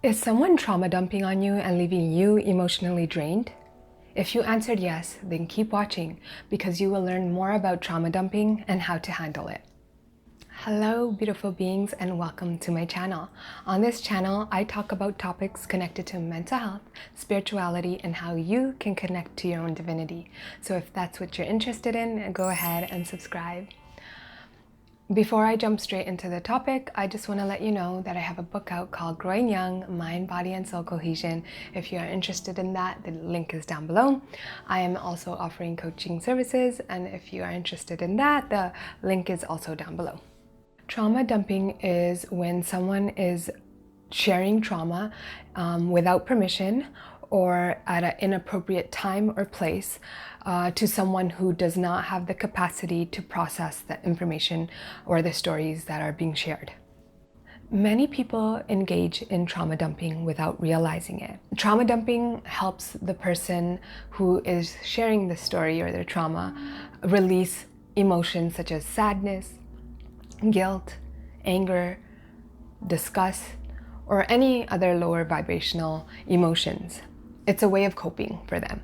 Is someone trauma dumping on you and leaving you emotionally drained? If you answered yes, then keep watching because you will learn more about trauma dumping and how to handle it. Hello, beautiful beings, and welcome to my channel. On this channel, I talk about topics connected to mental health, spirituality, and how you can connect to your own divinity. So if that's what you're interested in, go ahead and subscribe. Before I jump straight into the topic, I just want to let you know that I have a book out called Growing Young, Mind, Body, and Soul Cohesion. If you are interested in that, the link is down below. I am also offering coaching services, and if you are interested in that, the link is also down below. Trauma dumping is when someone is sharing trauma without permission or at an inappropriate time or place to someone who does not have the capacity to process the information or the stories that are being shared. Many people engage in trauma dumping without realizing it. Trauma dumping helps the person who is sharing the story or their trauma release emotions such as sadness, guilt, anger, disgust, or any other lower vibrational emotions. It's a way of coping for them.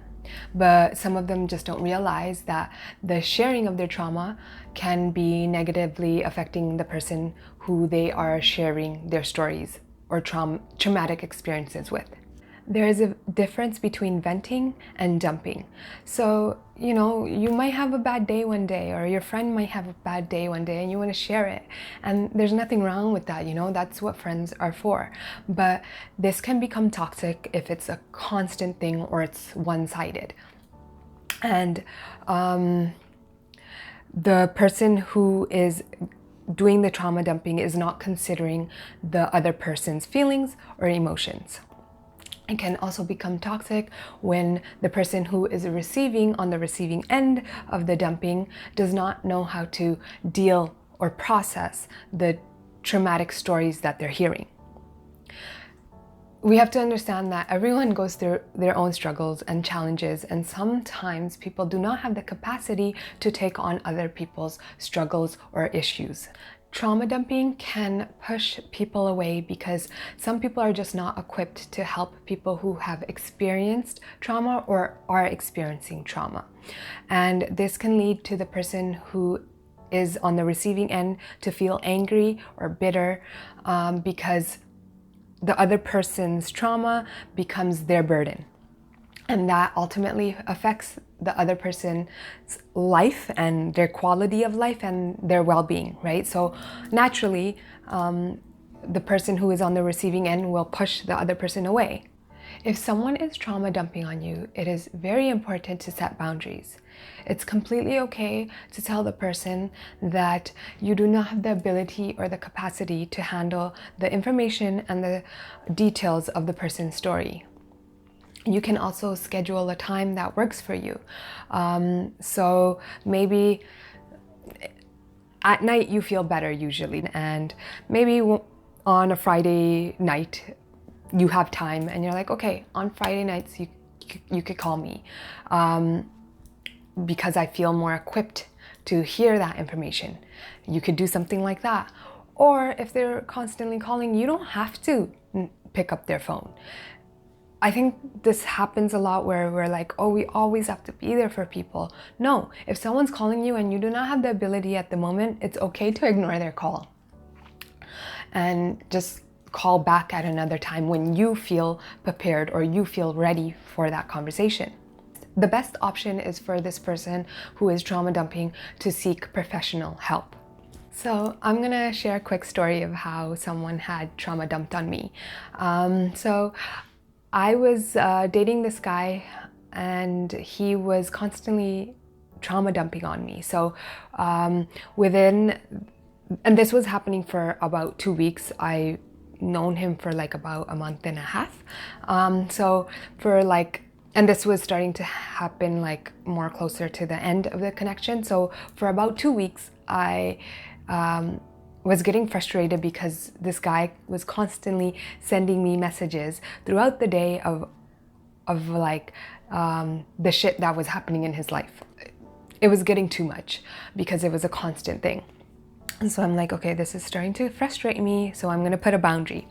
But some of them just don't realize that the sharing of their trauma can be negatively affecting the person who they are sharing their stories or traumatic experiences with. There is a difference between venting and dumping. So, you might have a bad day one day, or your friend might have a bad day one day and you want to share it. And there's nothing wrong with that, that's what friends are for. But this can become toxic if it's a constant thing or it's one-sided. And the person who is doing the trauma dumping is not considering the other person's feelings or emotions. It can also become toxic when the person who is on the receiving end of the dumping does not know how to deal or process the traumatic stories that they're hearing. We have to understand that everyone goes through their own struggles and challenges, and sometimes people do not have the capacity to take on other people's struggles or issues. Trauma dumping can push people away because some people are just not equipped to help people who have experienced trauma or are experiencing trauma. And this can lead to the person who is on the receiving end to feel angry or bitter because the other person's trauma becomes their burden. And that ultimately affects the other person's life and their quality of life and their well-being, right? So naturally, the person who is on the receiving end will push the other person away. If someone is trauma dumping on you, it is very important to set boundaries. It's completely okay to tell the person that you do not have the ability or the capacity to handle the information and the details of the person's story. You can also schedule a time that works for you. So maybe at night you feel better usually, and maybe on a Friday night you have time and you're like, okay, on Friday nights you could call me because I feel more equipped to hear that information. You could do something like that. Or if they're constantly calling, you don't have to pick up their phone. I think this happens a lot where we're like, oh, we always have to be there for people. No, if someone's calling you and you do not have the ability at the moment, it's okay to ignore their call. And just call back at another time when you feel prepared or you feel ready for that conversation. The best option is for this person who is trauma dumping to seek professional help. So I'm gonna share a quick story of how someone had trauma dumped on me. So I was dating this guy and he was constantly trauma dumping on me. So and this was happening for about 2 weeks. I known him for like about a month and a half. And this was starting to happen like more closer to the end of the connection. So for about 2 weeks, I was getting frustrated because this guy was constantly sending me messages throughout the day of the shit that was happening in his life. It was getting too much because it was a constant thing. And so I'm like, okay, this is starting to frustrate me, so I'm gonna put a boundary.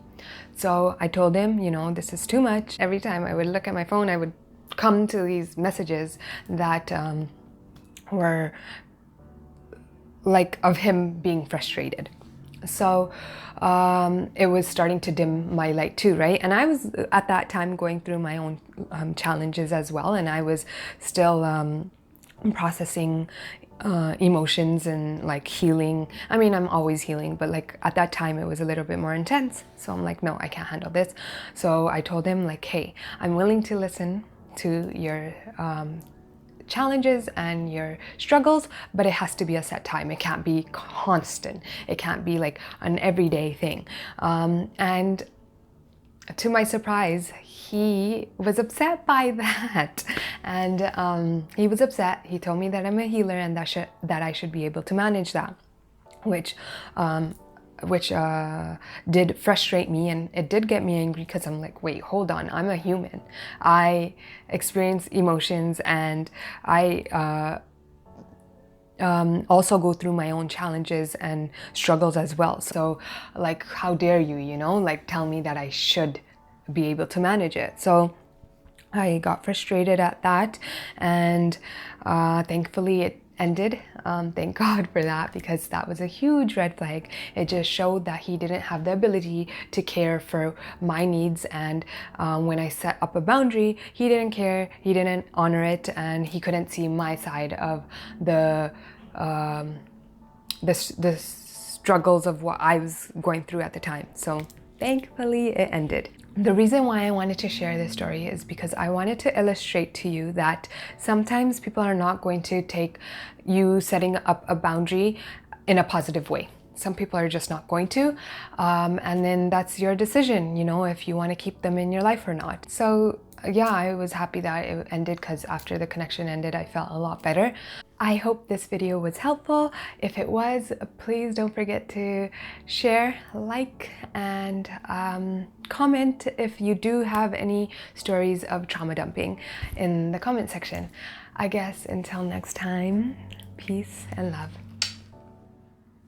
So I told him, you know, this is too much. Every time I would look at my phone, I would come to these messages that were like of him being frustrated. So it was starting to dim my light too, right? And I was at that time going through my own challenges as well, and I was still processing emotions and like healing. I mean, I'm always healing, but like at that time it was a little bit more intense. So I'm like, no, I can't handle this. So I told him like, hey, I'm willing to listen to your challenges and your struggles, but it has to be a set time. It can't be constant. It can't be like an everyday thing. And to my surprise, he was upset by that. And he was upset. He told me that I'm a healer and that I should be able to manage that, which did frustrate me, and it did get me angry because I'm like, wait, hold on, I'm a human. I experience emotions, and I also go through my own challenges and struggles as well. So like, how dare you, you know, like tell me that I should be able to manage it. So I got frustrated at that, and thankfully it ended. Thank God for that, because that was a huge red flag. It just showed that he didn't have the ability to care for my needs, and when I set up a boundary, he didn't care, he didn't honor it, and he couldn't see my side of the struggles of what I was going through at the time. So thankfully it ended. The reason why I wanted to share this story is because I wanted to illustrate to you that sometimes people are not going to take you setting up a boundary in a positive way. Some people are just not going to, and then that's your decision, you know, if you want to keep them in your life or not. So yeah, I was happy that it ended, because after the connection ended, I felt a lot better. I hope this video was helpful. If it was, please don't forget to share, like, and comment if you do have any stories of trauma dumping in the comment section. I guess until next time, peace and love.